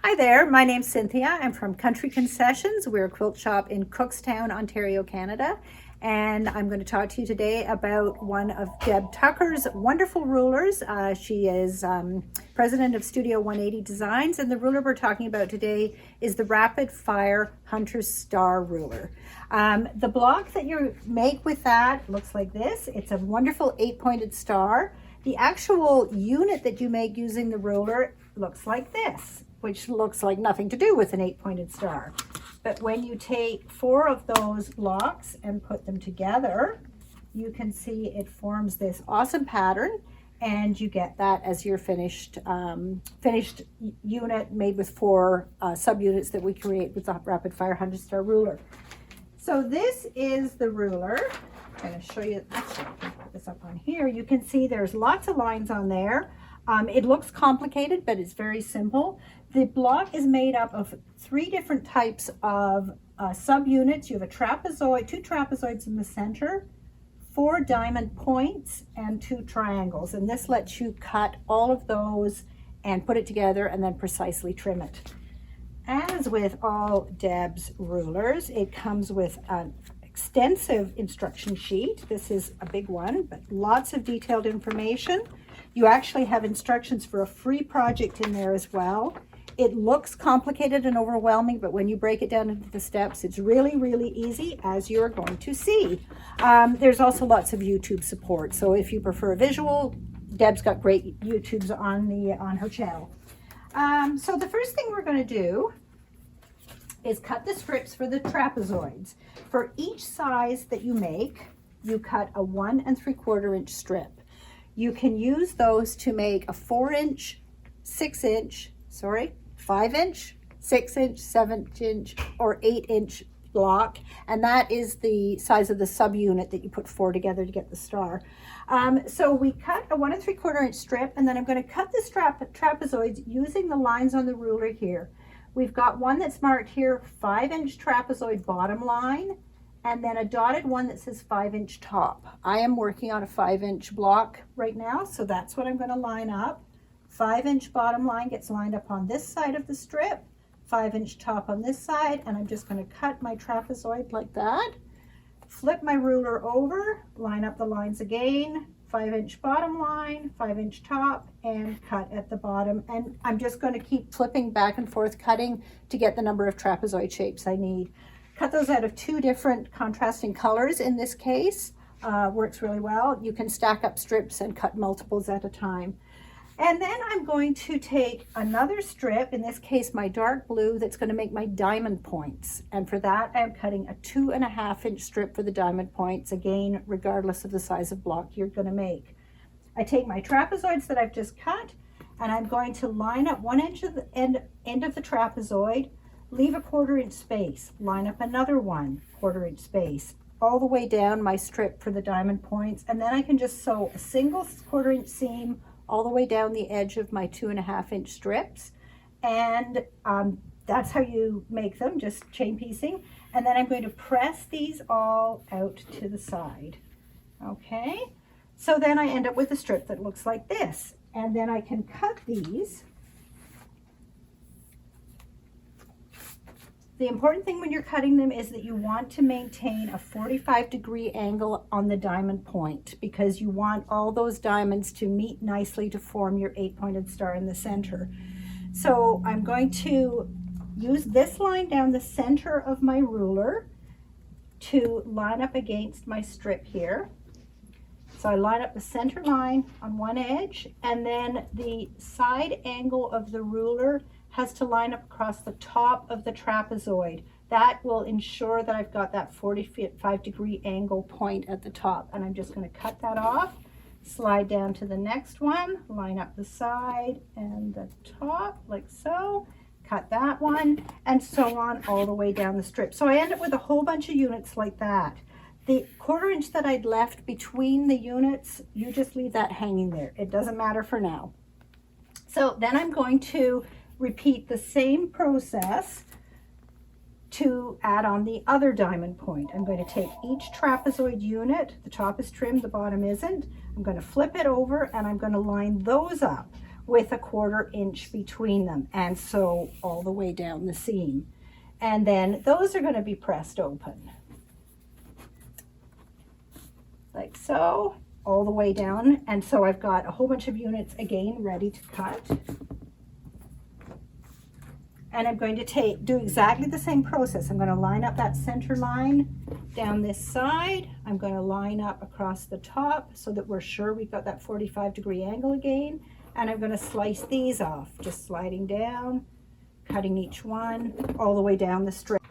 Hi there, my name's Cynthia. I'm from Country Concessions. We're a quilt shop in Cookstown, Ontario, Canada. And I'm going to talk to you today about one of Deb Tucker's wonderful rulers. She is president of Studio 180 Designs, and the ruler we're talking about today is the Rapid Fire Hunter Star Ruler. The block that you make with that looks like this. It's a wonderful 8-pointed star. The actual unit that you make using the ruler looks like this, which looks like nothing to do with an 8-pointed star. But when you take 4 of those blocks and put them together, you can see it forms this awesome pattern, and you get that as your finished unit made with 4 subunits that we create with the Rapid Fire Hunter Star ruler. So this is the ruler. I'm going to show you, actually I can put this up on here. You can see there's lots of lines on there. It looks complicated, but it's very simple. The block is made up of 3 different types of subunits. You have a trapezoid, 2 trapezoids in the center, 4 diamond points, and 2 triangles. And this lets you cut all of those and put it together and then precisely trim it. As with all Deb's rulers, it comes with an extensive instruction sheet. This is a big one, but lots of detailed information. You actually have instructions for a free project in there as well. It looks complicated and overwhelming, but when you break it down into the steps, it's really, really easy, as you're going to see. There's also lots of YouTube support. So if you prefer a visual, Deb's got great YouTubes on her channel. So the first thing we're going to do is cut the strips for the trapezoids. For each size that you make, you cut a 1 3/4 inch strip. You can use those to make a 4-inch, 6-inch, 5-inch, 6-inch, 7-inch, or 8-inch block, and that is the size of the subunit that you put 4 together to get the star. So we cut a 1 3/4 inch strip, and then I'm going to cut the trapezoids using the lines on the ruler here. We've got one that's marked here, 5-inch trapezoid bottom line, and then a dotted one that says 5-inch top. I am working on a 5-inch block right now, so that's what I'm going to line up. 5-inch bottom line gets lined up on this side of the strip, 5-inch top on this side, and I'm just going to cut my trapezoid like that. Flip my ruler over, line up the lines again, 5-inch bottom line, 5-inch top, and cut at the bottom. And I'm just going to keep flipping back and forth, cutting to get the number of trapezoid shapes I need. Cut those out of 2 different contrasting colors in this case. Works really well. You can stack up strips and cut multiples at a time. And then I'm going to take another strip, in this case my dark blue, that's going to make my diamond points. And for that I'm cutting a 2.5-inch strip for the diamond points, again regardless of the size of block you're going to make. I take my trapezoids that I've just cut, and I'm going to line up 1 inch of the end of the trapezoid, leave a 1/4 inch space, line up another 1/4 inch space, all the way down my strip for the diamond points, and then I can just sew a single 1/4 inch seam all the way down the edge of my 2.5-inch strips. And that's how you make them, just chain piecing. And then I'm going to press these all out to the side. Okay, so then I end up with a strip that looks like this. And then I can cut these. The important thing when you're cutting them is that you want to maintain a 45-degree angle on the diamond point, because you want all those diamonds to meet nicely to form your 8-pointed star in the center. So I'm going to use this line down the center of my ruler to line up against my strip here. So I line up the center line on one edge, and then the side angle of the ruler has to line up across the top of the trapezoid. That will ensure that I've got that 45-degree angle point at the top. And I'm just going to cut that off, slide down to the next one, line up the side and the top like so, cut that one, and so on all the way down the strip. So I end up with a whole bunch of units like that. The 1/4 inch that I'd left between the units, you just leave that hanging there. It doesn't matter for now. So then I'm going to repeat the same process to add on the other diamond point. I'm going to take each trapezoid unit, the top is trimmed, the bottom isn't. I'm going to flip it over, and I'm going to line those up with a 1/4 inch between them, and so all the way down the seam. And then those are going to be pressed open like so, all the way down. And so I've got a whole bunch of units again ready to cut. And I'm going to do exactly the same process. I'm going to line up that center line down this side. I'm going to line up across the top so that we're sure we've got that 45-degree angle again. And I'm going to slice these off, just sliding down, cutting each one all the way down the strip.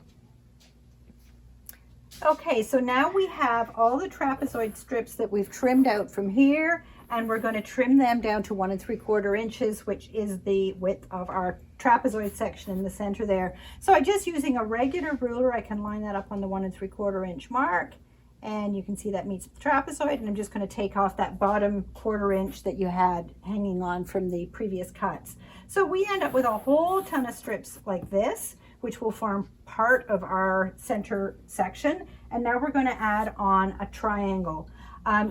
Okay, so now we have all the trapezoid strips that we've trimmed out from here, and we're going to trim them down to 1 3/4 inches, which is the width of our trapezoid section in the center there. So I'm just using a regular ruler. I can line that up on the 1 3/4 inch mark, and you can see that meets the trapezoid, and I'm just going to take off that bottom 1/4 inch that you had hanging on from the previous cuts. So we end up with a whole ton of strips like this, which will form part of our center section. And now we're going to add on a triangle.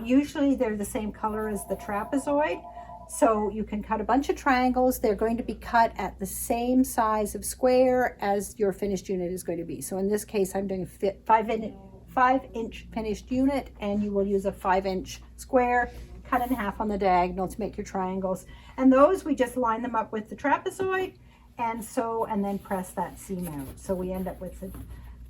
Usually they're the same color as the trapezoid, so you can cut a bunch of triangles. They're going to be cut at the same size of square as your finished unit is going to be. So in this case, I'm doing a 5-inch finished unit, and you will use a 5-inch square, cut in half on the diagonal to make your triangles. And those, we just line them up with the trapezoid, and then press that seam out. So we end up with an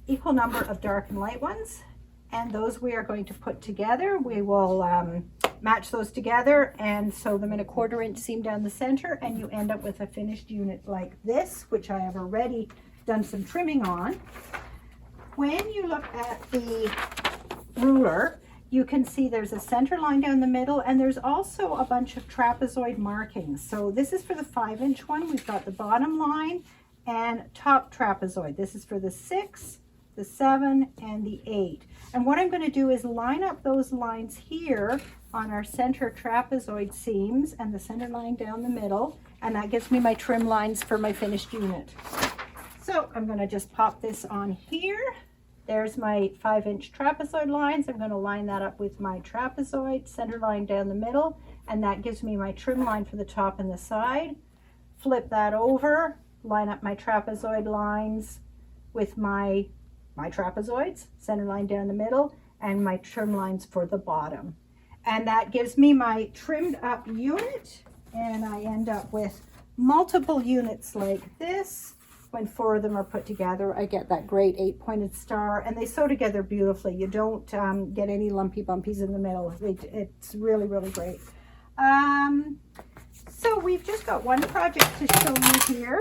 equal number of dark and light ones, and those we are going to put together. We will match those together and sew them in a 1/4 inch seam down the center, and you end up with a finished unit like this, which I have already done some trimming on. When you look at the ruler, you can see there's a center line down the middle, and there's also a bunch of trapezoid markings. So this is for the 5-inch one. We've got the bottom line and top trapezoid. This is for the 6, the 7, and the 8. And what I'm going to do is line up those lines here on our center trapezoid seams and the center line down the middle, and that gives me my trim lines for my finished unit. So I'm going to just pop this on here. There's my 5-inch trapezoid lines. I'm going to line that up with my trapezoid center line down the middle, and that gives me my trim line for the top and the side. Flip that over, line up my trapezoid lines with my trapezoids, center line down the middle, and my trim lines for the bottom. And that gives me my trimmed up unit, and I end up with multiple units like this. When 4 of them are put together, I get that great 8-pointed star, and they sew together beautifully. You don't get any lumpy bumpies in the middle. It's really, really great. So we've just got one project to show you here.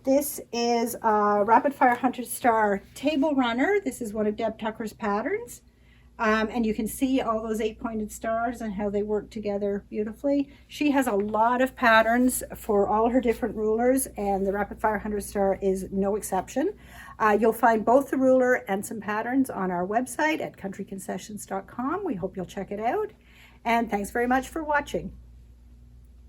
This is a Rapid Fire 100 Star table runner. This is one of Deb Tucker's patterns. And you can see all those 8-pointed stars and how they work together beautifully. She has a lot of patterns for all her different rulers, and the Rapid Fire 100 Star is no exception. You'll find both the ruler and some patterns on our website at countryconcessions.com. We hope you'll check it out. And thanks very much for watching.